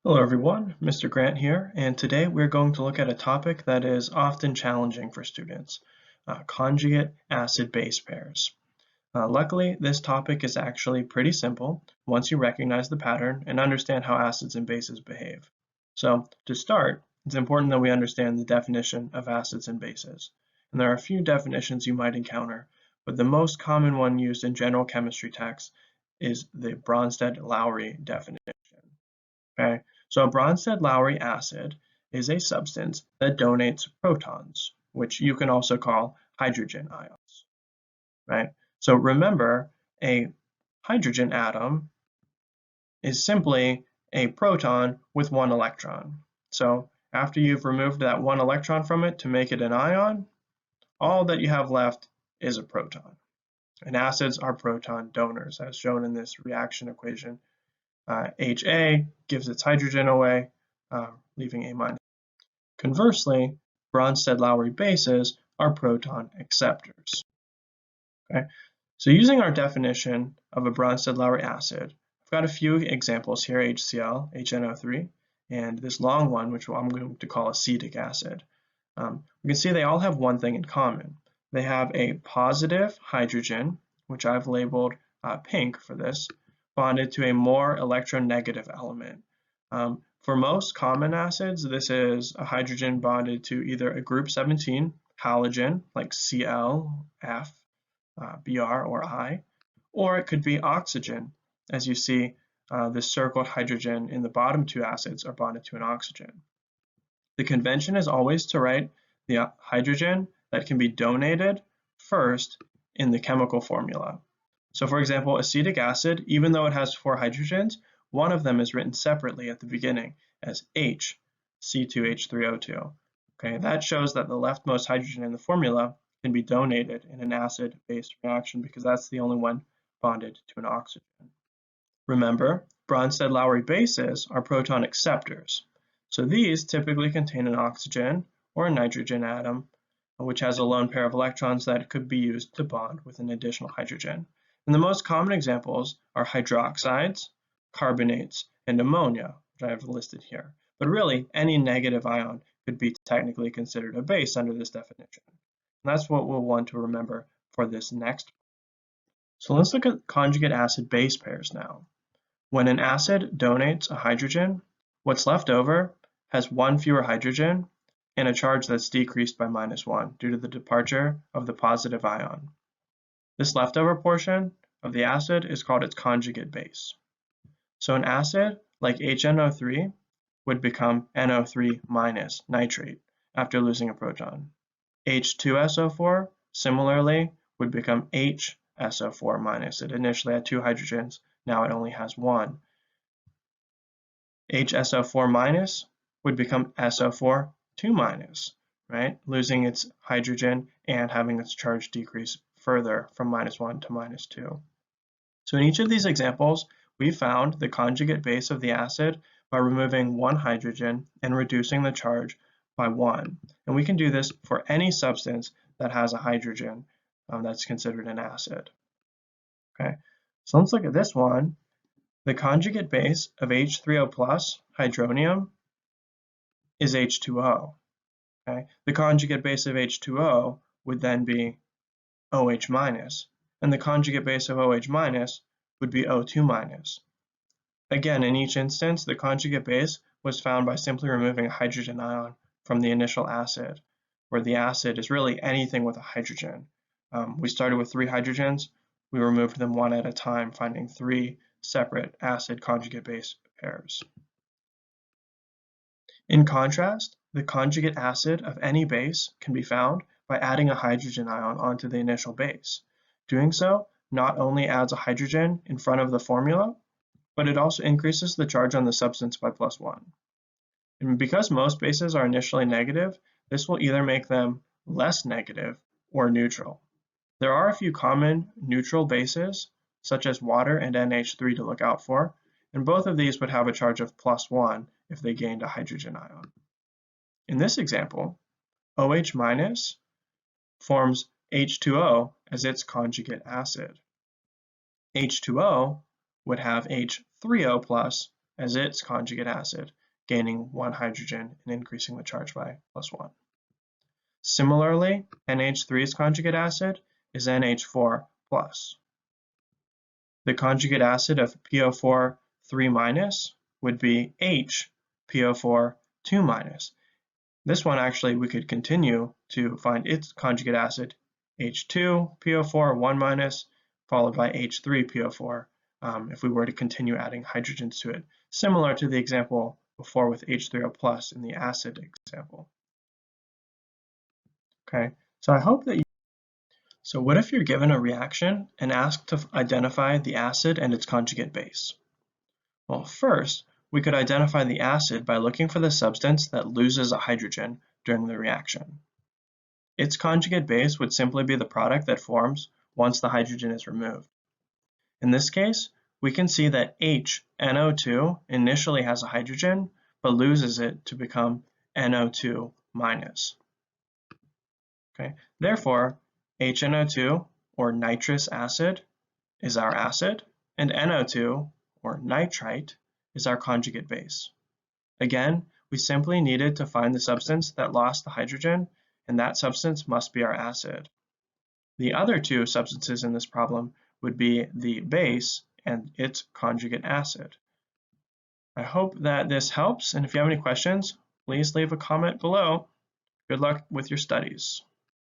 Hello everyone, Mr. Grant here, and today we're going to look at a topic that is often challenging for students, conjugate acid-base pairs. Luckily, this topic is actually pretty simple once you recognize the pattern and understand how acids and bases behave. So, to start, it's important that we understand the definition of acids and bases. And there are a few definitions you might encounter, but the most common one used in general chemistry texts is the Bronsted-Lowry definition. Okay, so a Bronsted-Lowry acid is a substance that donates protons, which you can also call hydrogen ions, right? So remember, a hydrogen atom is simply a proton with one electron. So after you've removed that one electron from it to make it an ion, all that you have left is a proton. And acids are proton donors, as shown in this reaction equation. Ha gives its hydrogen away, leaving A minus. Conversely, Bronsted-Lowry bases are proton acceptors. Okay? So using our definition of a Bronsted-Lowry acid, I've got a few examples here, HCl, HNO3, and this long one, which I'm going to call acetic acid. We can see they all have one thing in common. They have a positive hydrogen, which I've labeled pink for this, bonded to a more electronegative element. For most common acids, this is a hydrogen bonded to either a group 17 halogen, like Cl, F, Br, or I, or it could be oxygen. As you see, the circled hydrogen in the bottom two acids are bonded to an oxygen. The convention is always to write the hydrogen that can be donated first in the chemical formula. So for example, acetic acid, even though it has 4 hydrogens, one of them is written separately at the beginning as H, C2H3O2. Okay, that shows that the leftmost hydrogen in the formula can be donated in an acid-base reaction because that's the only one bonded to an oxygen. Remember, Bronsted-Lowry bases are proton acceptors. So these typically contain an oxygen or a nitrogen atom, which has a lone pair of electrons that could be used to bond with an additional hydrogen. And the most common examples are hydroxides, carbonates, and ammonia, which I have listed here. But really, any negative ion could be technically considered a base under this definition. And that's what we'll want to remember for this next. So let's look at conjugate acid-base pairs now. When an acid donates a hydrogen, what's left over has one fewer hydrogen and a charge that's decreased by -1 due to the departure of the positive ion. This leftover portion of the acid is called its conjugate base. So an acid like HNO3 would become NO3 minus nitrate after losing a proton. H2SO4 similarly would become HSO4 minus. It initially had 2 hydrogens, now it only has 1. HSO4 minus would become SO4 2 minus, right? Losing its hydrogen and having its charge decrease further from -1 to -2. So in each of these examples, we found the conjugate base of the acid by removing 1 hydrogen and reducing the charge by 1. And we can do this for any substance that has a hydrogen that's considered an acid. Okay, so let's look at this one. The conjugate base of H3O plus hydronium is H2O. Okay? The conjugate base of H2O would then be OH minus, and the conjugate base of OH minus would be O2 minus. Again, in each instance, the conjugate base was found by simply removing a hydrogen ion from the initial acid, where the acid is really anything with a hydrogen. We started with 3 hydrogens, we removed them one at a time, finding 3 separate acid conjugate base pairs. In contrast, the conjugate acid of any base can be found by adding a hydrogen ion onto the initial base. Doing so not only adds a hydrogen in front of the formula, but it also increases the charge on the substance by +1. And because most bases are initially negative, this will either make them less negative or neutral. There are a few common neutral bases, such as water and NH3 to look out for, and both of these would have a charge of +1 if they gained a hydrogen ion. In this example, OH minus forms H2O as its conjugate acid. H2O would have H3O plus as its conjugate acid, gaining 1 hydrogen and increasing the charge by +1. Similarly, NH3's conjugate acid is NH4+. The conjugate acid of PO4 3- would be HPO4 2-. This one actually we could continue to find its conjugate acid H2PO4 1-, followed by H3PO4 if we were to continue adding hydrogens to it, similar to the example before with H3O+ in the acid example. Okay, so I hope that So what if you're given a reaction and asked to identify the acid and its conjugate base? Well, first, we could identify the acid by looking for the substance that loses a hydrogen during the reaction. Its conjugate base would simply be the product that forms once the hydrogen is removed. In this case, we can see that HNO2 initially has a hydrogen, but loses it to become NO2-. Okay? Therefore, HNO2, or nitrous acid, is our acid, and NO2, or nitrite, is our conjugate base. Again, we simply needed to find the substance that lost the hydrogen, and that substance must be our acid. The other two substances in this problem would be the base and its conjugate acid. I hope that this helps, and if you have any questions, please leave a comment below. Good luck with your studies.